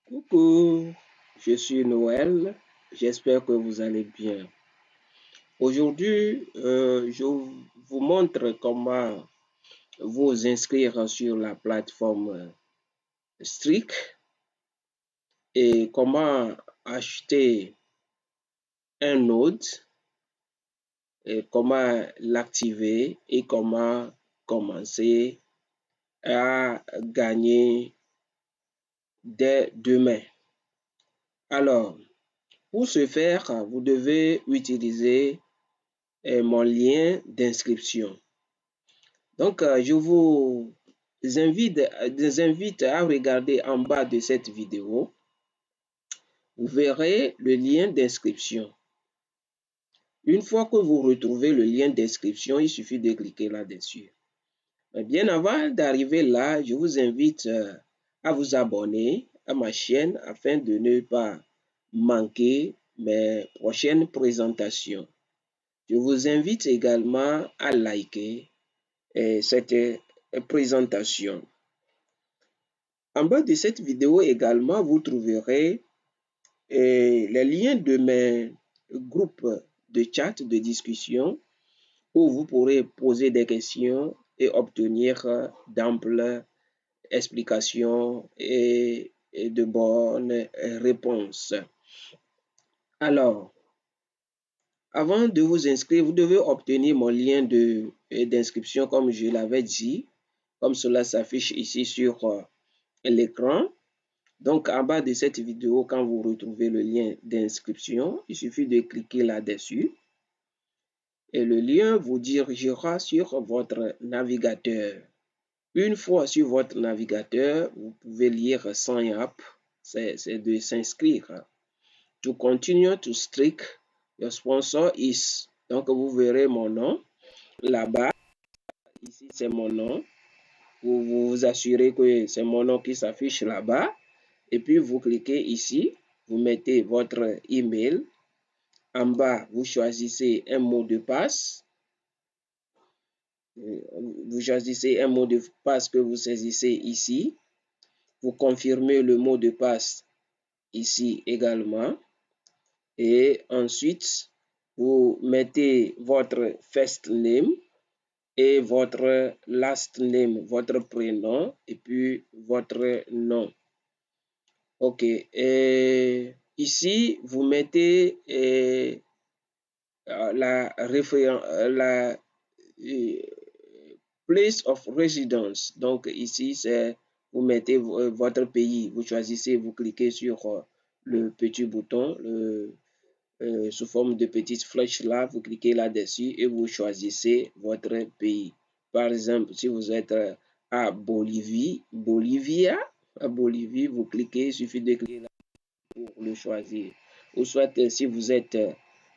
Coucou, je suis Noël, j'espère que vous allez bien. Aujourd'hui, je vous montre comment vous inscrire sur la plateforme Streak et comment acheter un node, et comment l'activer et comment commencer à gagner dès demain. Alors, pour ce faire, vous devez utiliser mon lien d'inscription. Donc, je vous invite à regarder en bas de cette vidéo. Vous verrez le lien d'inscription. Une fois que vous retrouvez le lien d'inscription, il suffit de cliquer là-dessus. Mais bien avant d'arriver là, je vous invite à vous abonner à ma chaîne afin de ne pas manquer mes prochaines présentations. Je vous invite également à liker cette présentation. En bas de cette vidéo également, vous trouverez les liens de mes groupes de chat, de discussion, où vous pourrez poser des questions et obtenir d'amples explications et de bonnes réponses. Alors, avant de vous inscrire, vous devez obtenir mon lien d'inscription comme je l'avais dit, comme cela s'affiche ici sur l'écran. Donc, en bas de cette vidéo, quand vous retrouvez le lien d'inscription, il suffit de cliquer là-dessus et le lien vous dirigera sur votre navigateur. Une fois sur votre navigateur, vous pouvez lire Sign Up, c'est de s'inscrire. To continue to streak, your sponsor is. Donc, vous verrez mon nom là-bas. Ici, c'est mon nom. Vous vous assurez que c'est mon nom qui s'affiche là-bas. Et puis, vous cliquez ici. Vous mettez votre email. En bas, vous choisissez un mot de passe. Vous choisissez un mot de passe que vous saisissez ici. Vous confirmez le mot de passe ici également. Et ensuite, vous mettez votre first name et votre last name, votre prénom et puis votre nom. OK. Et ici, vous mettez la place of residence. Donc ici, c'est vous mettez votre pays. Vous choisissez, vous cliquez sur le petit bouton, sous forme de petite flèche là, vous cliquez là-dessus et vous choisissez votre pays. Par exemple, si vous êtes à Bolivie, à Bolivie, vous cliquez, il suffit de cliquer là pour le choisir. Ou soit si vous êtes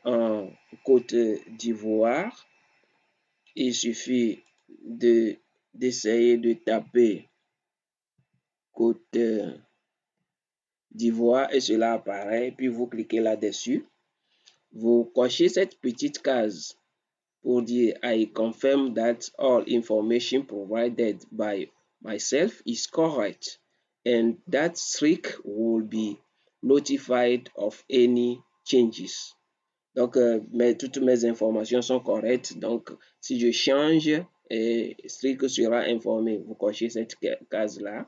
en Côte d'Ivoire, il suffit d'essayer de taper Côte d'Ivoire et cela apparaît, puis vous cliquez là-dessus. Vous cochez cette petite case pour dire I confirm that all information provided by myself is correct and that Streak will be notified of any changes. Donc, toutes mes informations sont correctes. Donc, si je change, Streak sera informé. Vous cochez cette case-là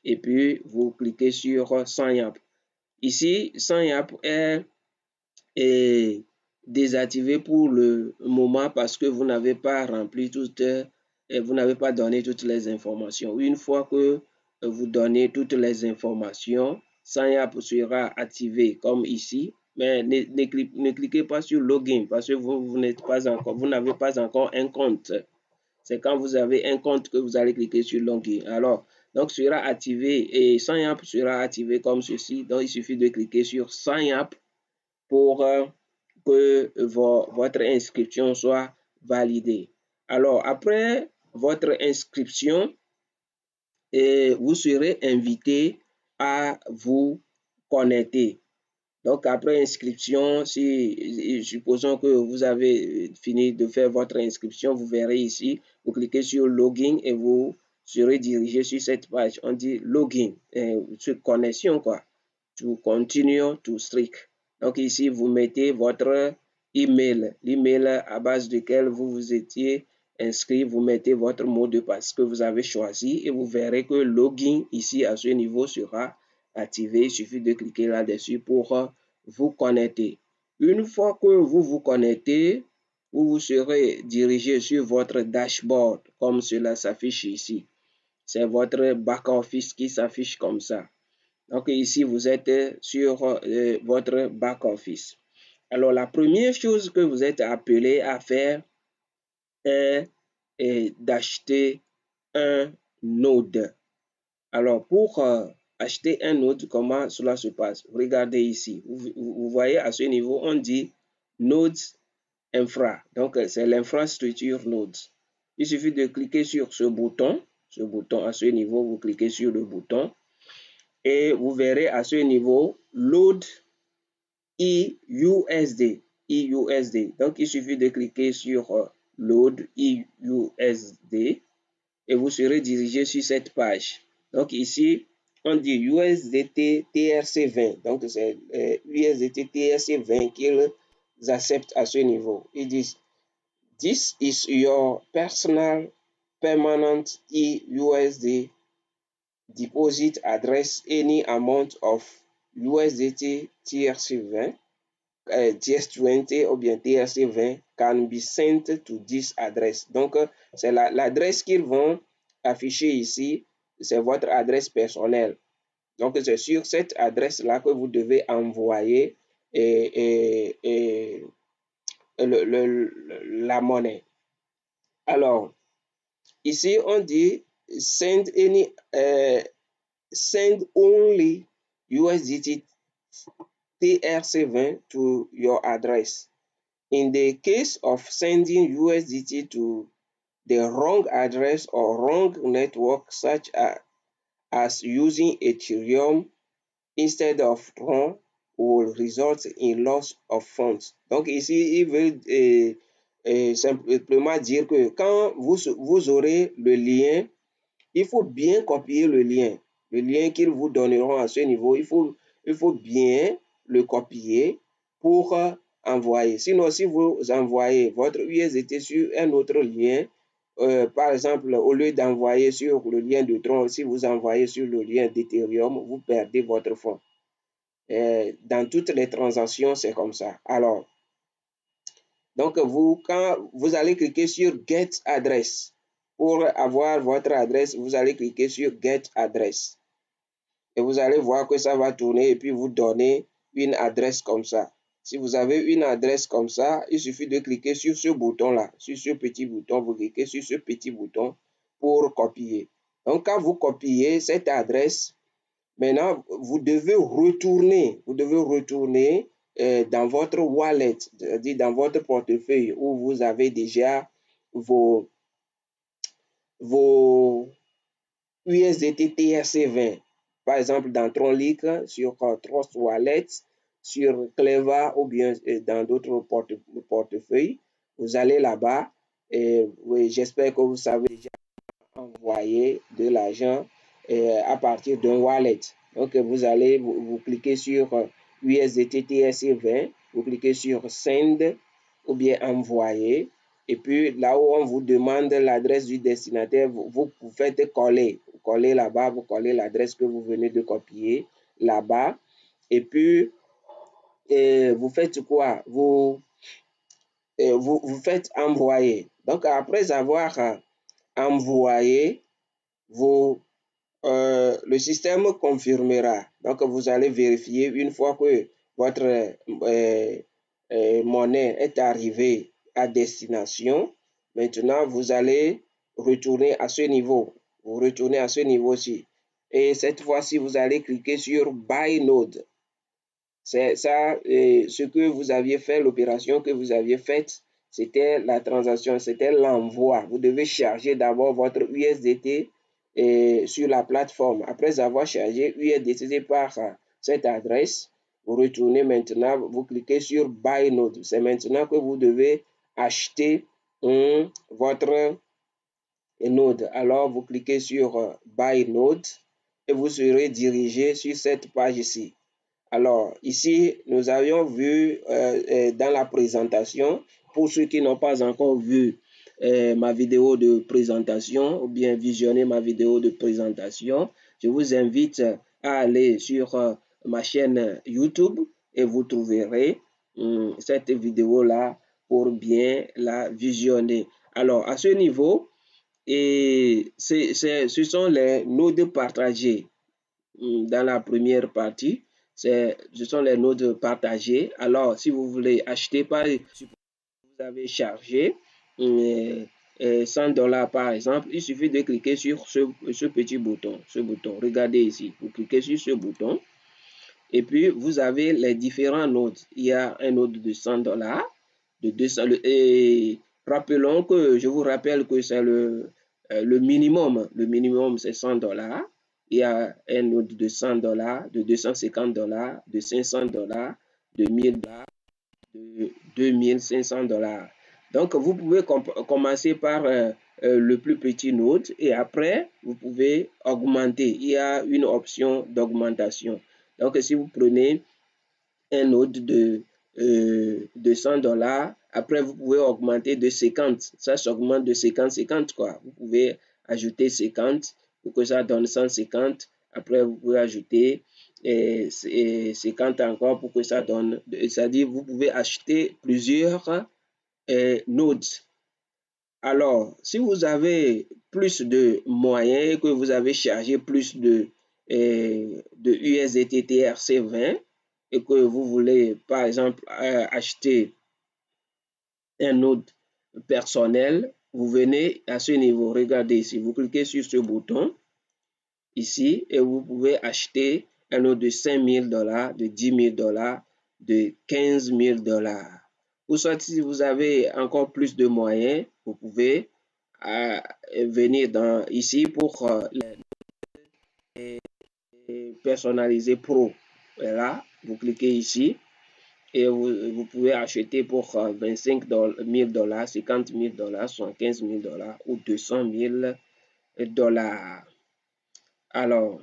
et puis vous cliquez sur Sign Up. Ici, Sign Up est désactivé pour le moment parce que vous n'avez pas rempli vous n'avez pas donné toutes les informations. Une fois que vous donnez toutes les informations, Sign Up sera activé comme ici. Mais ne cliquez pas sur Login parce que vous n'avez pas encore un compte. C'est quand vous avez un compte que vous allez cliquer sur Login. Alors, donc sera activé et Sign Up sera activé comme ceci. Donc, il suffit de cliquer sur Sign Up pour que votre inscription soit validée. Alors, après votre inscription, vous serez invité à vous connecter. Donc, après inscription, supposons que vous avez fini de faire votre inscription, vous verrez ici, vous cliquez sur Login et vous serez dirigé sur cette page. On dit Login, sur connexion quoi. to continue to streak. Donc ici, vous mettez votre email, l'email à base duquel vous vous étiez inscrit, vous mettez votre mot de passe que vous avez choisi et vous verrez que login ici à ce niveau sera activé. Il suffit de cliquer là-dessus pour vous connecter. Une fois que vous vous connectez, vous serez dirigé sur votre dashboard comme cela s'affiche ici. C'est votre back-office qui s'affiche comme ça. Donc ici, vous êtes sur votre back-office. Alors, la première chose que vous êtes appelé à faire est d'acheter un node. Alors, pour acheter un node, comment cela se passe? Regardez ici. Vous voyez à ce niveau, on dit nodes infra. Donc, c'est l'infrastructure nodes. Il suffit de cliquer sur ce bouton à ce niveau, vous cliquez sur le bouton et vous verrez à ce niveau load EUSD. Donc, il suffit de cliquer sur load EUSD et vous serez dirigé sur cette page. Donc, ici, on dit USDT TRC20. Donc, c'est USDT TRC20 qu'ils acceptent à ce niveau. Ils disent, this is your personal permanent EUSD deposit address. Any amount of USDT TRC20 TS20 ou bien TRC20 can be sent to this address. Donc, c'est l'adresse qu'ils vont afficher ici, c'est votre adresse personnelle. Donc, c'est sur cette adresse-là que vous devez envoyer la monnaie. Alors, ici, on dit send only USDT TRC20 to your address. In the case of sending USDT to the wrong address or wrong network, such as using Ethereum instead of Tron, will result in loss of funds. Donc ici, il veut simplement dire que quand vous aurez le lien, il faut bien copier le lien qu'ils vous donneront à ce niveau, il faut bien le copier pour envoyer. Sinon, si vous envoyez votre USDT sur un autre lien, par exemple, au lieu d'envoyer sur le lien de Tron, si vous envoyez sur le lien d'Ethereum, vous perdez votre fonds. Dans toutes les transactions, c'est comme ça. Alors, donc quand vous allez cliquer sur Get Address, pour avoir votre adresse, vous allez cliquer sur Get Address. Et vous allez voir que ça va tourner et puis vous donner une adresse comme ça. Si vous avez une adresse comme ça, il suffit de cliquer sur ce bouton-là, sur ce petit bouton, vous cliquez sur ce petit bouton pour copier. Donc, quand vous copiez cette adresse, maintenant, vous devez retourner dans votre wallet, c'est-à-dire dans votre portefeuille où vous avez déjà vos USDT TRC20. Par exemple, dans Tronlink, sur Trust Wallet, sur Clever ou bien dans d'autres portefeuilles. Vous allez là-bas et oui, j'espère que vous savez déjà envoyer de l'argent à partir d'un wallet. Donc, vous allez, vous cliquez sur USDT TRC20, vous cliquez sur Send ou bien Envoyer. Et puis, là où on vous demande l'adresse du destinataire, vous faites coller. Vous collez là-bas, vous collez l'adresse que vous venez de copier là-bas. Et puis, vous faites quoi? Vous faites envoyer. Donc, après avoir envoyé, le système confirmera. Donc, vous allez vérifier une fois que votre monnaie est arrivée à destination. Maintenant, vous allez retourner à ce niveau. Vous retournez à ce niveau-ci. Et cette fois-ci, vous allez cliquer sur Buy Node. C'est ça, ce que vous aviez fait, l'opération que vous aviez faite, c'était la transaction, c'était l'envoi. Vous devez charger d'abord votre USDT sur la plateforme. Après avoir chargé USDT par cette adresse, vous retournez maintenant, vous cliquez sur Buy Node. C'est maintenant que vous devez acheter votre node. Alors, vous cliquez sur Buy Node et vous serez dirigé sur cette page ici. Alors, ici, nous avions vu dans la présentation, pour ceux qui n'ont pas encore vu ma vidéo de présentation ou bien visionner ma vidéo de présentation, je vous invite à aller sur ma chaîne YouTube et vous trouverez cette vidéo-là pour bien la visionner. Alors, à ce niveau, ce sont les nodes partagés dans la première partie. Ce sont les nodes partagés. Alors, si vous voulez acheter, par exemple, vous avez chargé $100 par exemple, il suffit de cliquer sur ce petit bouton, Regardez ici, vous cliquez sur ce bouton et puis vous avez les différents nodes. Il y a un node de $100, de 200, et rappelons que, je vous rappelle que c'est le minimum. Le minimum, c'est $100. Il y a un node de $100, de $250, de $500, de $1000, de $2500. Donc, vous pouvez commencer par le plus petit node et après, vous pouvez augmenter. Il y a une option d'augmentation. Donc, si vous prenez un node de $100, après, vous pouvez augmenter de 50. Ça s'augmente de 50, quoi. Vous pouvez ajouter 50 pour que ça donne 150. Après, vous pouvez ajouter 50 encore pour que ça donne, c'est-à-dire vous pouvez acheter plusieurs nodes. Alors, si vous avez plus de moyens et que vous avez chargé plus de USDT TRC20 et que vous voulez, par exemple, acheter un node personnel, vous venez à ce niveau. Regardez ici, vous cliquez sur ce bouton ici et vous pouvez acheter un node de $5000, de $10 000, de $15 000. Ou soit si vous avez encore plus de moyens, vous pouvez venir ici pour les personnaliser pro. Voilà, vous cliquez ici et vous pouvez acheter pour $25 000, $50 000, $75 000 ou $200 000. Alors,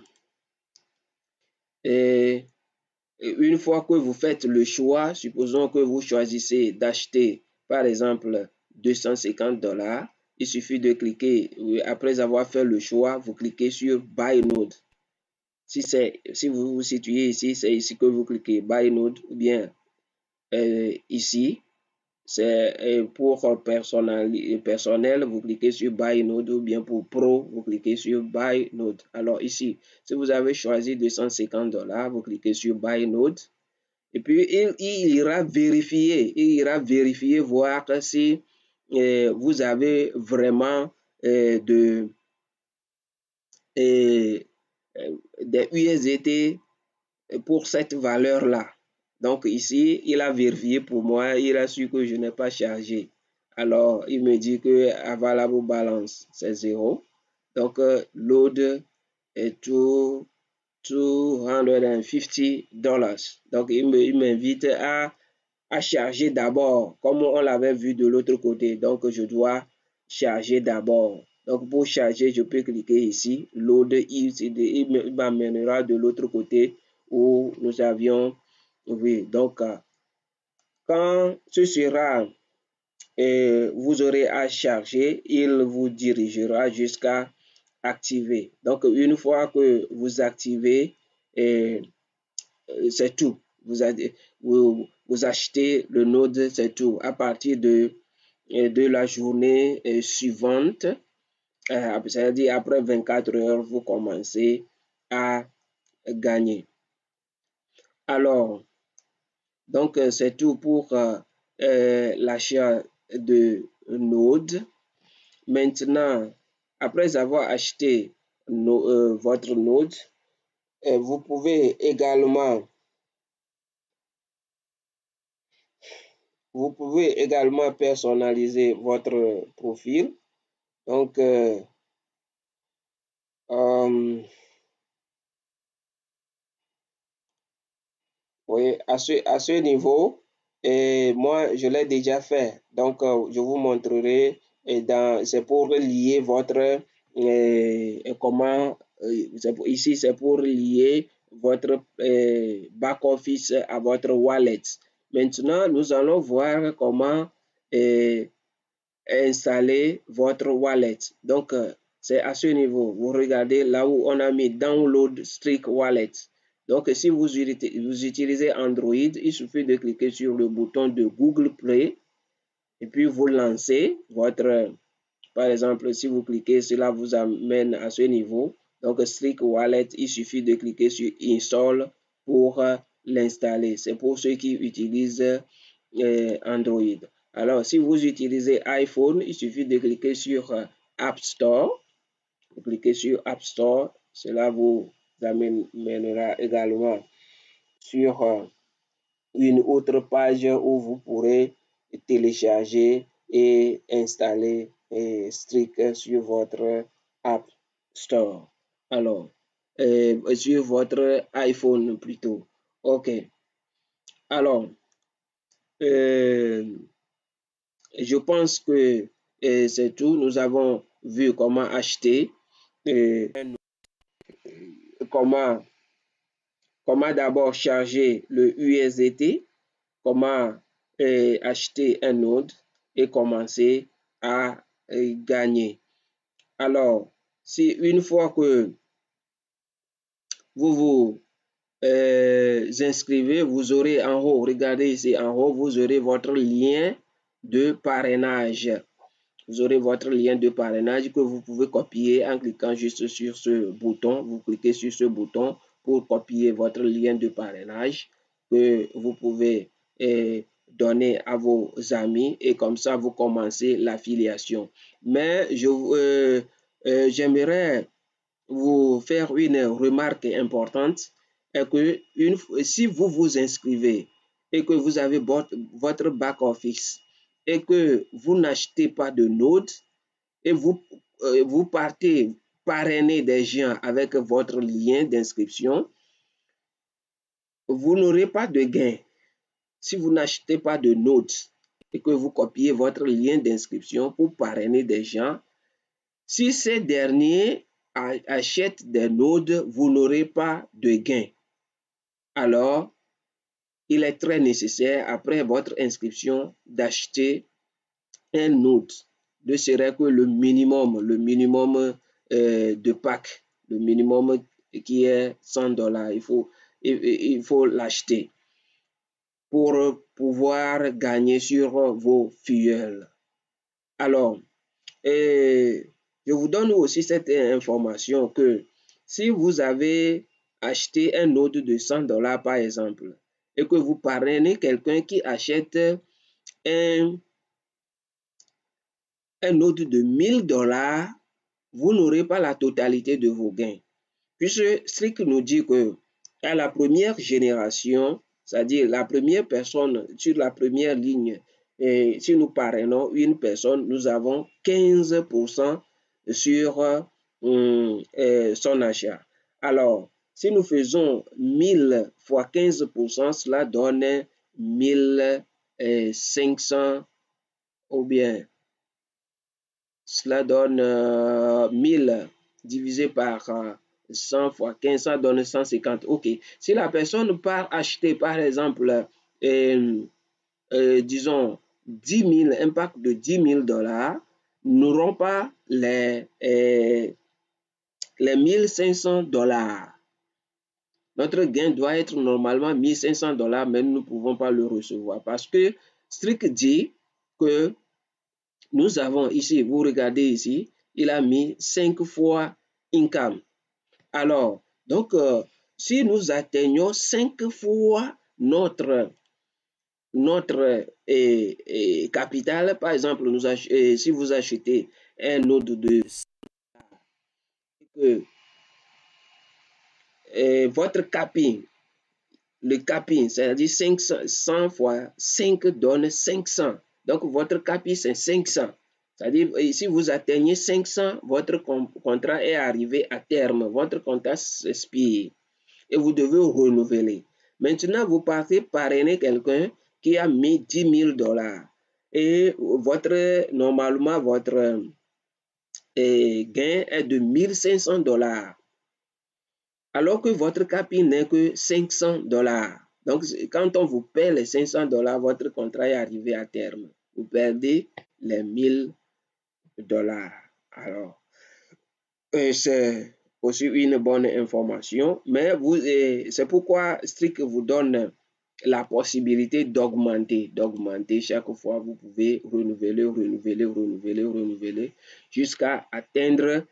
une fois que vous faites le choix, supposons que vous choisissez d'acheter, par exemple, $250, il suffit de cliquer, après avoir fait le choix, vous cliquez sur Buy Node. Si vous vous situez ici, c'est ici que vous cliquez Buy Node, ou bien ici, c'est pour personnel, vous cliquez sur Buy Node, ou bien pour pro, vous cliquez sur Buy Node. Alors ici, si vous avez choisi $250, vous cliquez sur Buy Node. Et puis, il ira vérifier, voir si vous avez vraiment des USDT pour cette valeur-là. Donc ici, il a vérifié pour moi, il a su que je n'ai pas chargé. Alors, il me dit que available balance, c'est 0. Donc, load est $250. Donc, il m'invite à charger d'abord, comme on l'avait vu de l'autre côté. Donc, je dois charger d'abord. Donc, pour charger, je peux cliquer ici, load, il m'amènera de l'autre côté où nous avions, oui, donc, quand ce sera, vous aurez à charger, il vous dirigera jusqu'à activer. Donc, une fois que vous activez, c'est tout. Vous achetez le node, c'est tout. À partir de la journée suivante, c'est-à-dire après 24 heures, vous commencez à gagner. Alors, donc c'est tout pour l'achat de node. Maintenant, après avoir acheté votre node, vous pouvez également personnaliser votre profil. Donc, oui, à ce niveau, moi, je l'ai déjà fait. Donc, je vous montrerai. C'est pour lier votre... ici, c'est pour lier votre back-office à votre wallet. Maintenant, nous allons voir comment installer votre wallet. Donc, c'est à ce niveau. Vous regardez là où on a mis Download Streak Wallet. Donc, si vous utilisez Android, il suffit de cliquer sur le bouton de Google Play et puis vous lancez votre, par exemple, si vous cliquez, cela vous amène à ce niveau. Donc, Streak Wallet, il suffit de cliquer sur Install pour l'installer. C'est pour ceux qui utilisent Android. Alors, si vous utilisez iPhone, il suffit de cliquer sur App Store. Vous cliquez sur App Store. Cela vous amènera également sur une autre page où vous pourrez télécharger et installer Streak sur votre App Store. Alors, sur votre iPhone plutôt. OK. Alors, je pense que c'est tout. Nous avons vu comment acheter, comment d'abord charger le USDT, comment acheter un node et commencer à gagner. Alors, si une fois que vous vous inscrivez, vous aurez en haut, regardez ici en haut, vous aurez votre lien de parrainage. Vous aurez votre lien de parrainage que vous pouvez copier en cliquant juste sur ce bouton. Vous cliquez sur ce bouton pour copier votre lien de parrainage que vous pouvez donner à vos amis et comme ça vous commencez l'affiliation. Mais j'aimerais vous faire une remarque importante est que si vous vous inscrivez et que vous avez votre back-office et que vous n'achetez pas de node et vous partez parrainer des gens avec votre lien d'inscription, vous n'aurez pas de gain. Si vous n'achetez pas de node et que vous copiez votre lien d'inscription pour parrainer des gens, si ces derniers achètent des nodes, vous n'aurez pas de gain. Alors, il est très nécessaire, après votre inscription, d'acheter un node. Ne serait que le minimum de pack, le minimum qui est $100. Il faut l'acheter pour pouvoir gagner sur vos fuels. Alors, je vous donne aussi cette information que si vous avez acheté un node de $100 par exemple et que vous parrainez quelqu'un qui achète un node de $1000, vous n'aurez pas la totalité de vos gains. Puisque Streak nous dit que à la première génération, c'est-à-dire la première personne sur la première ligne, et si nous parrainons une personne, nous avons 15% sur son achat. Alors, si nous faisons 1000 fois 15%, cela donne 1500 ou bien cela donne 1000 divisé par 100 fois 15, ça donne 150. OK. Si la personne part acheter, par exemple, disons, 10 000, un pack de $10,000, nous n'aurons pas les $1,500. Notre gain doit être normalement $1,500, mais nous ne pouvons pas le recevoir parce que Streak dit que nous avons ici, vous regardez ici, il a mis 5 fois income. Alors, donc, si nous atteignons 5 fois notre capital, par exemple, si vous achetez un node de votre capping, le capping, c'est-à-dire 100 fois 5 donne 500. Donc, votre capping, c'est 500. C'est-à-dire, si vous atteignez 500, votre contrat est arrivé à terme. Votre contrat s'expire et vous devez renouveler. Maintenant, vous partez parrainer quelqu'un qui a mis $10,000 et normalement, votre gain est de $1,500. alors que votre capi n'est que $500. Donc, quand on vous paie les $500, votre contrat est arrivé à terme. Vous perdez les $1000. Alors, c'est aussi une bonne information, mais c'est pourquoi Strict vous donne la possibilité d'augmenter chaque fois. Vous pouvez renouveler jusqu'à atteindre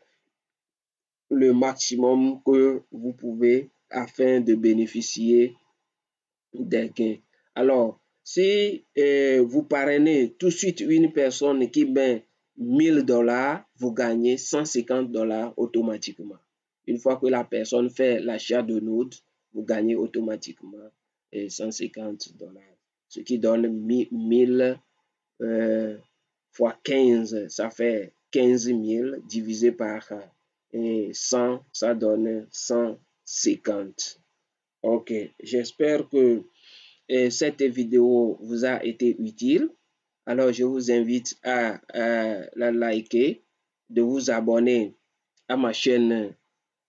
le maximum que vous pouvez afin de bénéficier des gains. Alors, si vous parrainez tout de suite une personne qui met $1000, vous gagnez $150 automatiquement. Une fois que la personne fait l'achat de Node, vous gagnez automatiquement $150. Ce qui donne 1000 fois 15, ça fait 15 000 divisé par 100, ça donne 150. Ok, j'espère que cette vidéo vous a été utile. Alors, je vous invite à la liker, de vous abonner à ma chaîne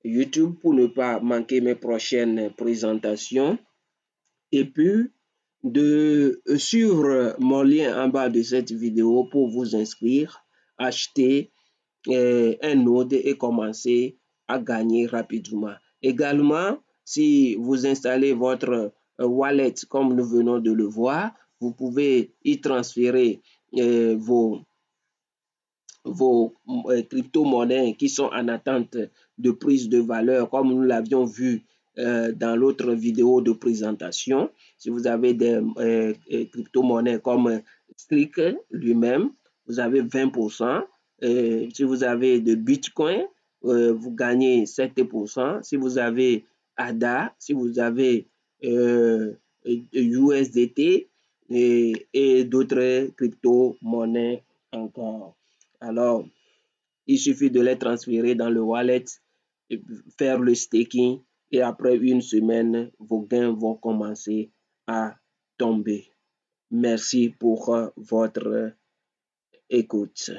YouTube pour ne pas manquer mes prochaines présentations. Et puis, de suivre mon lien en bas de cette vidéo pour vous inscrire, acheter un node et commencer à gagner rapidement. Également, si vous installez votre wallet comme nous venons de le voir, vous pouvez y transférer vos crypto-monnaies qui sont en attente de prise de valeur, comme nous l'avions vu dans l'autre vidéo de présentation. Si vous avez des crypto-monnaies comme Strict lui-même, vous avez 20%. Si vous avez de Bitcoin, vous gagnez 7%. Si vous avez ADA, si vous avez USDT et d'autres crypto-monnaies encore. Alors, il suffit de les transférer dans le wallet, faire le staking et après une semaine, vos gains vont commencer à tomber. Merci pour votre écoute.